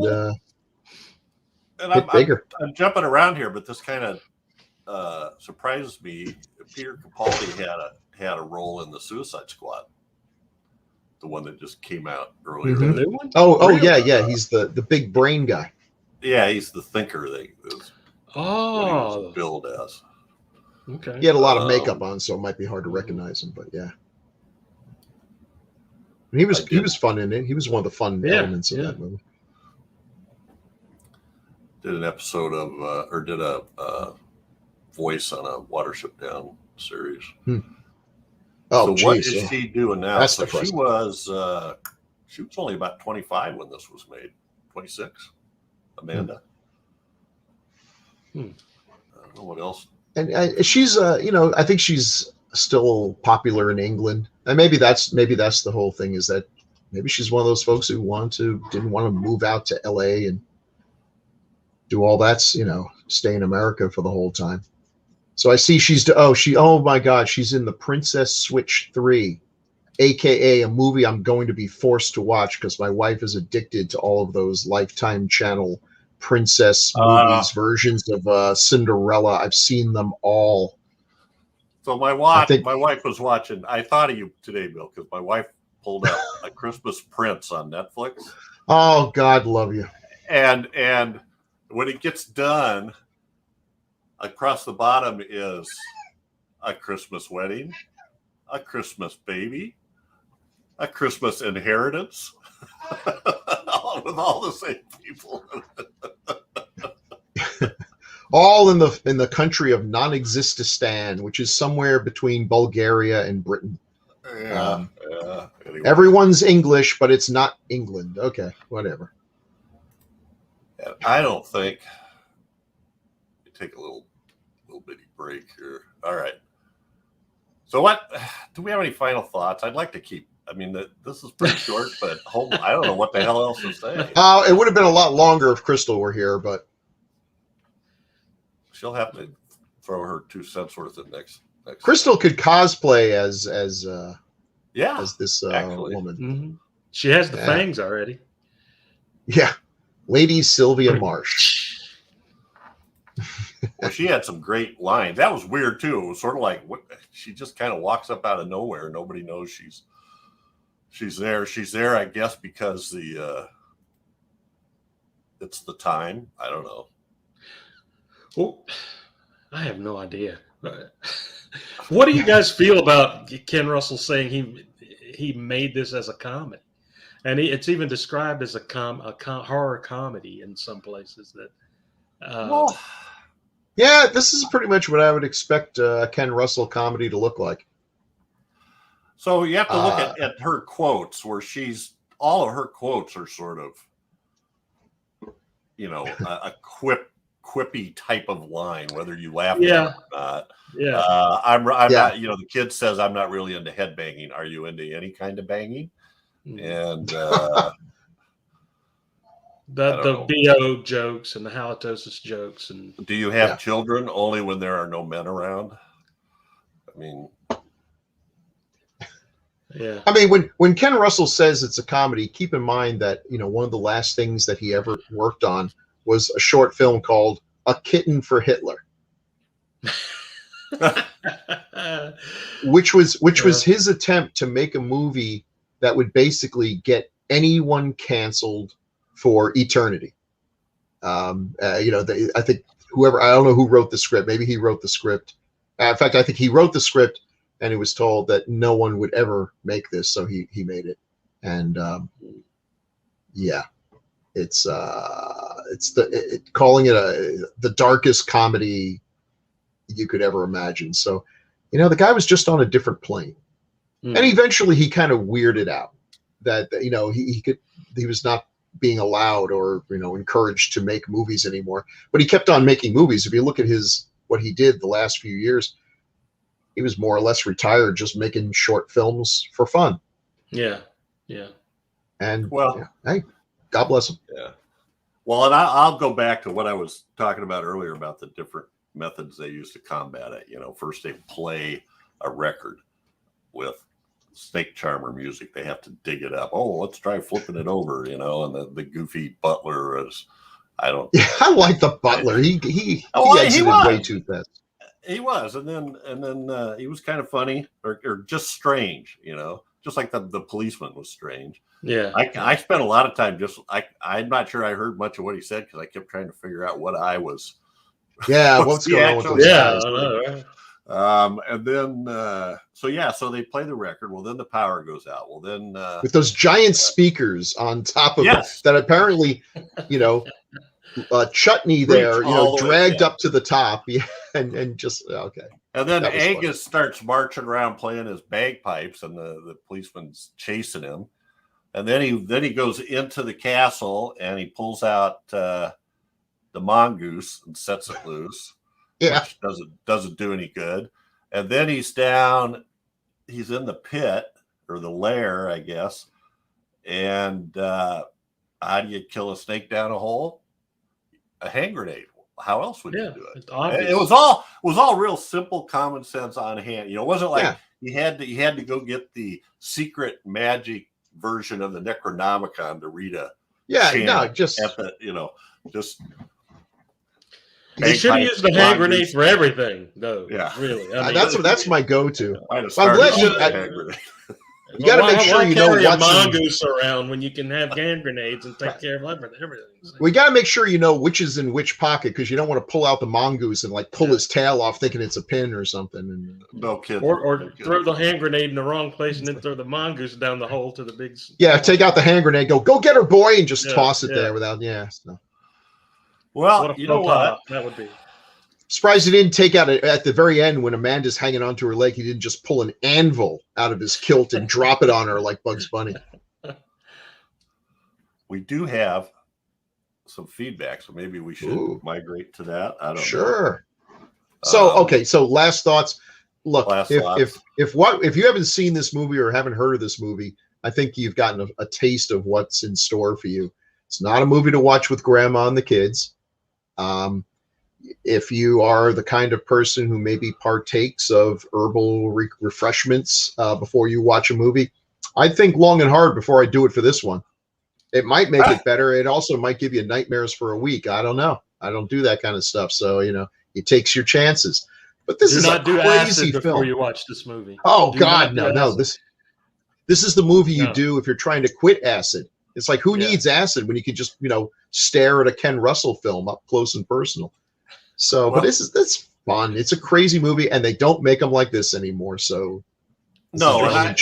hit bigger. I'm jumping around here, but this kind of surprises me. Peter Capaldi had a role in the Suicide Squad, the one that just came out earlier. The new one? Oh, yeah. He's the big brain guy. Yeah, he's the thinker. He was billed as. Okay. He had a lot of makeup on, so it might be hard to recognize him, but yeah. And he was fun in it. He was one of the fun elements of that movie. Did an episode of, did a voice on a Watership Down series. Oh, so what geez. is she doing now? That's So depressing. she was only about 25 when this was made. 26, Amanda. Hmm. I don't know what else. And she's I think she's still popular in England, and maybe that's the whole thing, is that maybe she's one of those folks who didn't want to move out to LA and do all that, stay in America for the whole time. So I see oh my God, she's in the Princess Switch 3, aka a movie I'm going to be forced to watch because my wife is addicted to all of those Lifetime Channel princess movies, versions of Cinderella. I've seen them all. So my wife was watching. I thought of you today, Bill, because my wife pulled up A Christmas Prince on Netflix. Oh, God love you. And when it gets done, across the bottom is A Christmas Wedding, A Christmas Baby, A Christmas Inheritance, with all the same people. All in the country of non-exististan, which is somewhere between Bulgaria and Britain. Yeah. Anyway. Everyone's English, but it's not England. Okay, whatever. And I don't think. Take a little bitty break here. All right. So what? Do we have any final thoughts? I'd like to keep. I mean, this is pretty short, but I don't know what the hell else to say. It would have been a lot longer if Crystal were here, but she'll have to throw her 2 cents worth of next. Crystal could cosplay as this woman. Mm-hmm. She has the fangs already. Yeah, Lady Sylvia Marsh. Well, she had some great lines. That was weird too. It was sort of like she just kind of walks up out of nowhere. Nobody knows she's there. She's there, I guess, because it's the time. I don't know. Well, I have no idea. What do you guys feel about Ken Russell saying he made this as a comedy, and it's even described as a horror comedy in some places that. Yeah, this is pretty much what I would expect a Ken Russell comedy to look like. So you have to look at her quotes, where all of her quotes are sort of, a quippy type of line, whether you laugh at it or not. Yeah. I'm not, the kid says, I'm not really into head banging. Are you into any kind of banging? And the BO jokes and the halitosis jokes. And do you have children only when there are no men around? I mean, yeah. I mean, when Ken Russell says it's a comedy, keep in mind that, one of the last things that he ever worked on was a short film called A Kitten for Hitler, which was his attempt to make a movie that would basically get anyone canceled for eternity. I think I don't know who wrote the script. Maybe he wrote the script. In fact, I think he wrote the script, and he was told that no one would ever make this, so he made it. And it's calling it the darkest comedy you could ever imagine. So, the guy was just on a different plane, and eventually he kind of weirded out that he was not being allowed or encouraged to make movies anymore. But he kept on making movies. If you look at what he did the last few years, he was more or less retired, just making short films for fun. Yeah. And hey, God bless him. Yeah. Well, and I'll go back to what I was talking about earlier about the different methods they use to combat it. First they play a record with snake charmer music. They have to dig it up. Oh, let's try flipping it over, and the goofy butler is, I like the butler. He exited way too fast. He was, and then he was kind of funny or just strange, just like the policeman was strange. Yeah. I spent a lot of time I'm not sure I heard much of what he said because I kept trying to figure out what I was. Yeah, what's going on with those guys? I know, right? And then so they play the record. Well, then the power goes out. Well, then with those giant speakers on top of it that apparently chutney there, all the way, dragged yeah. up to the top, yeah, and just okay. And then That was Angus starts marching around playing his bagpipes, and the policeman's chasing him. And then he goes into the castle and he pulls out the mongoose and sets it loose, Yeah, which doesn't do any good. And then he's in the pit or the lair, I guess. And how do you kill a snake down a hole? A hand grenade. How else would you do it? It's obvious. It was all real simple common sense on hand. It wasn't like he had to go get the secret magic version of the Necronomicon to read a just at the just. They should have used the hand grenade for everything, though. Yeah, really. that's my go-to. I'm glad you got to make sure you know what's what's mongoose around when you can have hand grenades and take care of everything. We got to make sure you know which is in which pocket, because you don't want to pull out the mongoose and pull his tail off thinking it's a pin or something. And no kidding. Or throw the hand grenade in the wrong place and then throw the mongoose down the hole to the big. Yeah, take out the hand grenade, go get her, boy, and just toss it there without. Yeah. So. Well, you know what? That would be. Surprised he didn't take out it at the very end when Amanda's hanging onto her leg. He didn't just pull an anvil out of his kilt and drop it on her like Bugs Bunny. We do have some feedback, so maybe we should migrate to that. I don't know. Sure. So last thoughts. Look, if you haven't seen this movie or haven't heard of this movie, I think you've gotten a taste of what's in store for you. It's not a movie to watch with grandma and the kids. If you are the kind of person who maybe partakes of herbal refreshments before you watch a movie, I'd think long and hard before I do it for this one. It might make it better. It also might give you nightmares for a week. I don't know. I don't do that kind of stuff. So, it takes your chances. But this is a crazy film. Before you watch this movie. Oh, God, no. This is the movie you do if you're trying to quit acid. It's like, who needs acid when you can just, stare at a Ken Russell film up close and personal? So, but that's fun. It's a crazy movie, and they don't make them like this anymore. So, no, I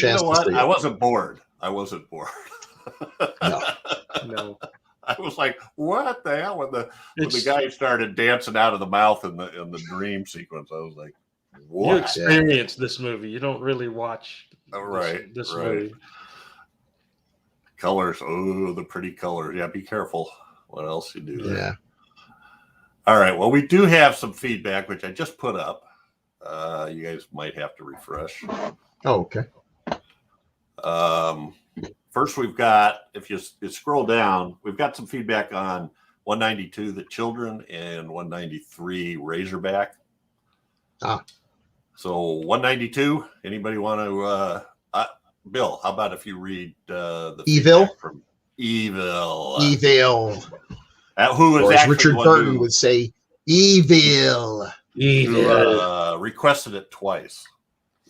wasn't bored. No. I was like, what the hell? When the guy started dancing out of the mouth in the dream sequence, I was like, what? You experience this movie. You don't really watch this movie. Colors. Oh, the pretty colors. Yeah, be careful what else you do there. Yeah. All right. Well, we do have some feedback, which I just put up. You guys might have to refresh. Oh, okay. First, we've got, if you scroll down, we've got some feedback on 192, The Children, and 193, Razorback. So 192, anybody want to, Bill, how about if you read the Evil? From Evil. Who is actually Richard Burton would say, Evil. Who requested it twice.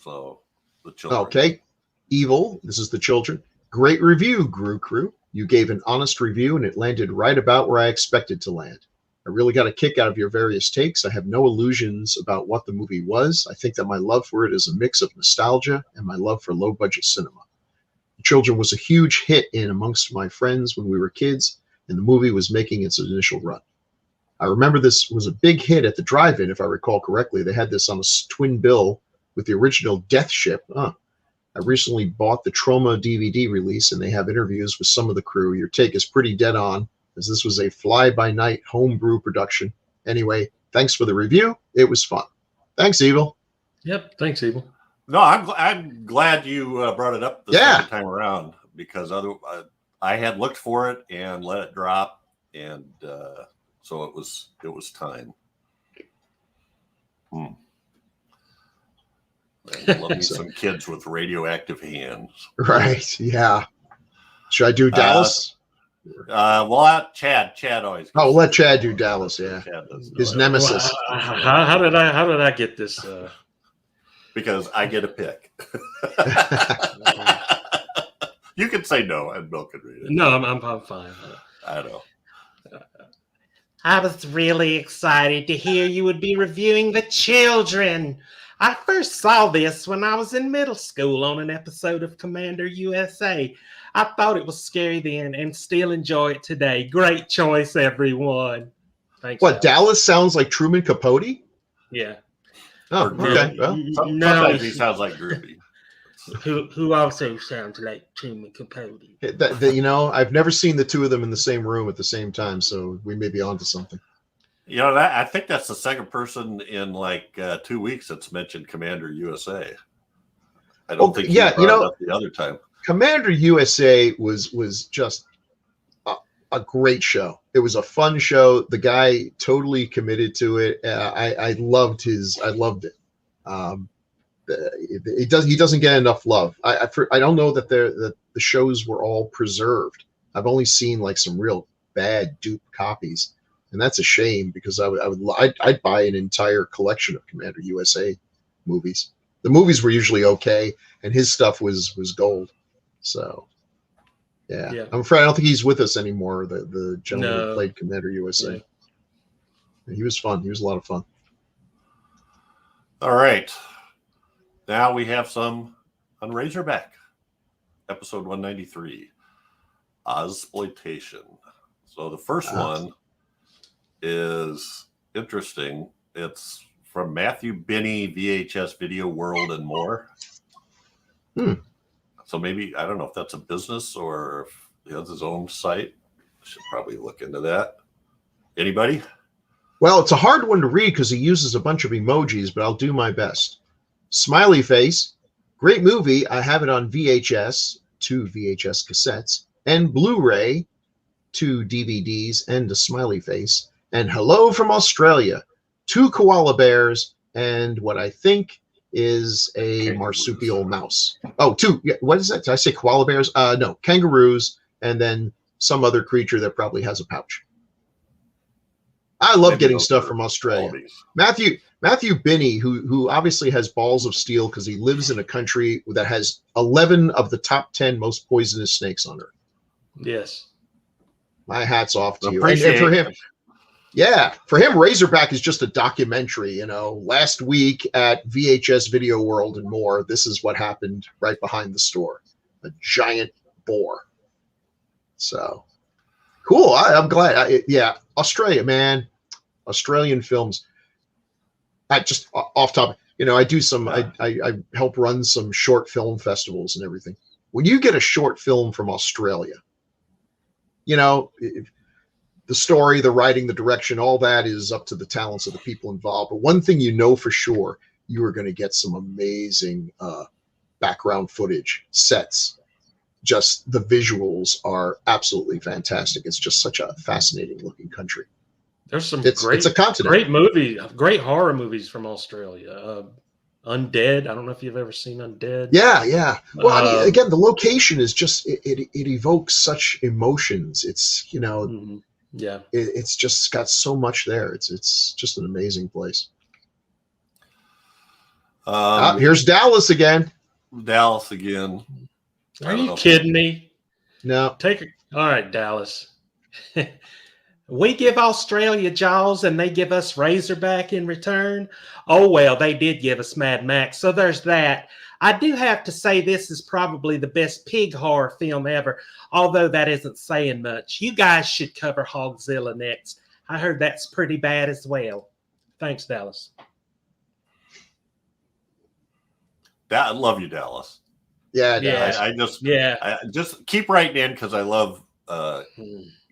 So, The Children. Okay. Evil, this is The Children. Great review, Grue-Crew. You gave an honest review, and it landed right about where I expected to land. I really got a kick out of your various takes. I have no illusions about what the movie was. I think that my love for it is a mix of nostalgia and my love for low-budget cinema. The Children was a huge hit amongst my friends when we were kids, and the movie was making its initial run. I remember this was a big hit at the drive-in, if I recall correctly. They had this on a twin bill with the original Death Ship. I recently bought the Troma DVD release, and they have interviews with some of the crew. Your take is pretty dead on, as this was a fly-by-night homebrew production. Anyway, thanks for the review. It was fun. Thanks, Evil. Yep, thanks, Evil. No, I'm glad you brought it up the second time around, because I had looked for it and let it drop, and so it was time. Love me some kids with radioactive hands. Right, yeah. Should I do Dallas? Chad always. Oh, let Chad do Dallas. Yeah, his nemesis. Well, how did I get this? Because I get a pick. You can say no, and Bill can read it. No, I'm fine. I know. I was really excited to hear you would be reviewing The Children. I first saw this when I was in middle school on an episode of Commander USA. I thought it was scary then and still enjoy it today. Great choice, everyone. Thanks. What, Dallas sounds like Truman Capote? Yeah. Oh, Or okay. Well, sometimes he sounds like Groovy. Who also sounds like Truman Capote. I've never seen the two of them in the same room at the same time, so we may be onto something. I think that's the second person in like 2 weeks that's mentioned Commander USA. I don't think you brought it up the other time. Commander USA was just a great show. It was a fun show. The guy totally committed to it. I loved it. He doesn't get enough love. I don't know that the shows were all preserved. I've only seen like some real bad dupe copies. And that's a shame because I'd buy an entire collection of Commander USA movies. The movies were usually okay, and his stuff was gold. So, yeah. I'm afraid I don't think he's with us anymore. The gentleman who played Commander USA. Yeah. He was fun. He was a lot of fun. All right, now we have some on Razorback, episode 193, Ozploitation. So the first one is interesting. It's from Matthew Binney, VHS Video World and More. So maybe, I don't know if that's a business or if he has his own site. I should probably look into that. Anybody? Well, it's a hard one to read because he uses a bunch of emojis, but I'll do my best. Smiley face. Great movie. I have it on VHS, 2 VHS cassettes, and Blu-ray, 2 DVDs, and a smiley face. And hello from Australia, 2 koala bears, and what I think is a marsupial mouse. Oh, 2. Yeah, what is that? Did I say koala bears? No, kangaroos, and then some other creature that probably has a pouch. I love getting stuff from Australia. Matthew Binney, who obviously has balls of steel because he lives in a country that has 11 of the top 10 most poisonous snakes on Earth. Yes. My hat's off to you. And for him, yeah, for him, Razorback is just a documentary. Last week at VHS Video World and More, this is what happened right behind the store. A giant boar. So cool. I'm glad. Australia, man. Australian films. Just off topic. I do some. I help run some short film festivals and everything. When you get a short film from Australia, the story, the writing, the direction, all that is up to the talents of the people involved. But one thing for sure, you are going to get some amazing background footage, sets. Just the visuals are absolutely fantastic. It's just such a fascinating looking country. There's some it's a continent. Great horror movies from Australia. Undead. I don't know if you've ever seen Undead. Yeah. Well, again, the location is just it evokes such emotions. It's it's just got so much there. It's just an amazing place. Here's Dallas again. Are you kidding me? No. All right, Dallas. We give Australia Jaws and they give us Razorback in return. Oh, well, they did give us Mad Max. So there's that. I do have to say this is probably the best pig horror film ever, although that isn't saying much. You guys should cover Hogzilla next. I heard that's pretty bad as well. Thanks, Dallas. I love you, Dallas. Yeah. I just keep writing in because I love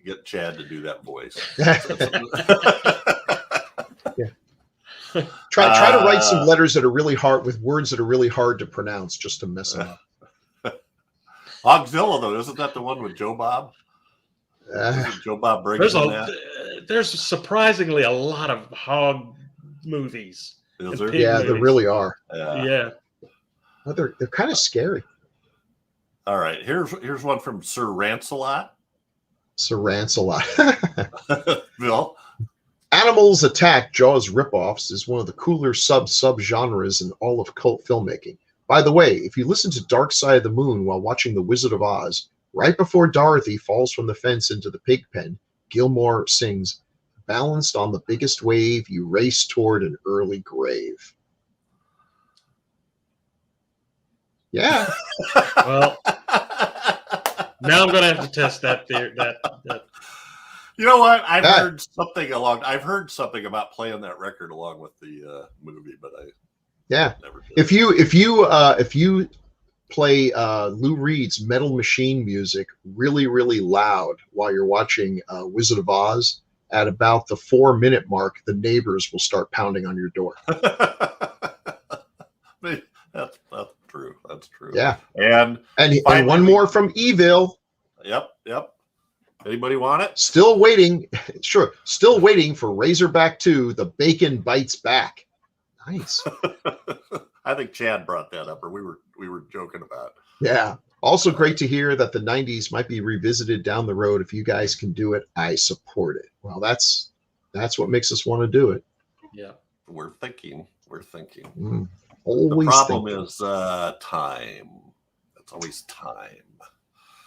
get Chad to do that voice. Try to write some letters that are really hard with words that are really hard to pronounce just to mess them up. Hogzilla, though, isn't that the one with Joe Bob? Joe Bob Briggs in that? There's surprisingly a lot of hog movies. Is there? Yeah, there really are. Yeah. Well, they're kind of scary. All right, here's one from Sir Rancelot. Bill. Animals Attack, Jaws ripoffs is one of the cooler sub-genres in all of cult filmmaking. By the way, if you listen to Dark Side of the Moon while watching The Wizard of Oz, right before Dorothy falls from the fence into the pig pen, Gilmore sings, "Balanced on the biggest wave, you race toward an early grave." Yeah. Well, now I'm going to have to test that theory. That. You know what? I've heard something about playing that record along with the movie, but I never did. If you play Lou Reed's Metal Machine music really, really loud while you're watching Wizard of Oz, at about the 4-minute mark, the neighbors will start pounding on your door. That's true. That's true. Yeah. And one more from Evil. Yep. Anybody want it? Still waiting. Sure. Still waiting for Razorback 2, The Bacon Bites Back. Nice. I think Chad brought that up, or we were joking about it. Yeah. Also great to hear that the 90s might be revisited down the road. If you guys can do it, I support it. Well, that's what makes us want to do it. Yeah. We're thinking. Always the problem thinking. is time. It's always time.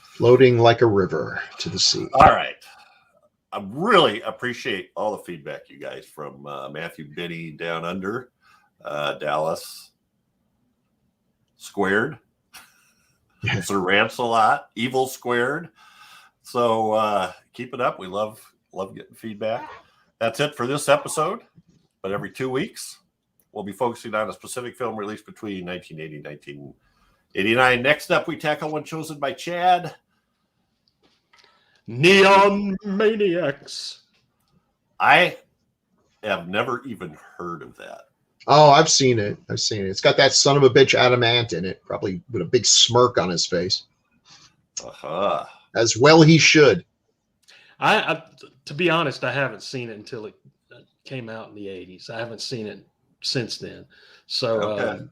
Floating like a river to the sea. All right. I really appreciate all the feedback, you guys, from Matthew Binney down under, Dallas Squared, Sir Rancelot, Evil Squared. So keep it up. We love getting feedback. That's it for this episode. But every 2 weeks, we'll be focusing on a specific film released between 1980 and 1989. Next up, we tackle one chosen by Chad. Neon Maniacs. I have never even heard of that. Oh, I've seen it. It's got that son of a bitch Adamant in it, probably with a big smirk on his face. Uh-huh. As well he should. I to be honest, I haven't seen it until it came out in the 80s. I haven't seen it since then. So Okay.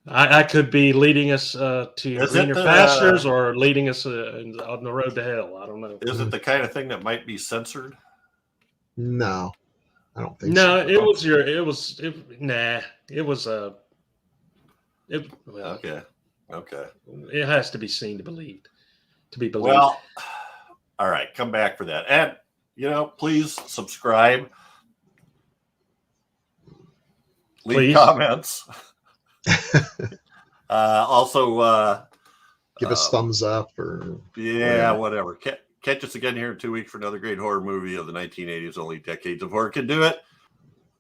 I could be leading us to Is greener it the, pastures or leading us on the road to hell. I don't know. Is it the kind of thing that might be censored? No, I don't think No, so. it was Okay. It has to be seen to be believed. Well, all right. Come back for that. And, please subscribe. Leave comments. Also, give us thumbs up or whatever. Catch us again here in 2 weeks for another great horror movie of the 1980s. Only decades of horror can do it.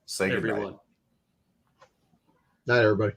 Say goodnight. Night, everybody.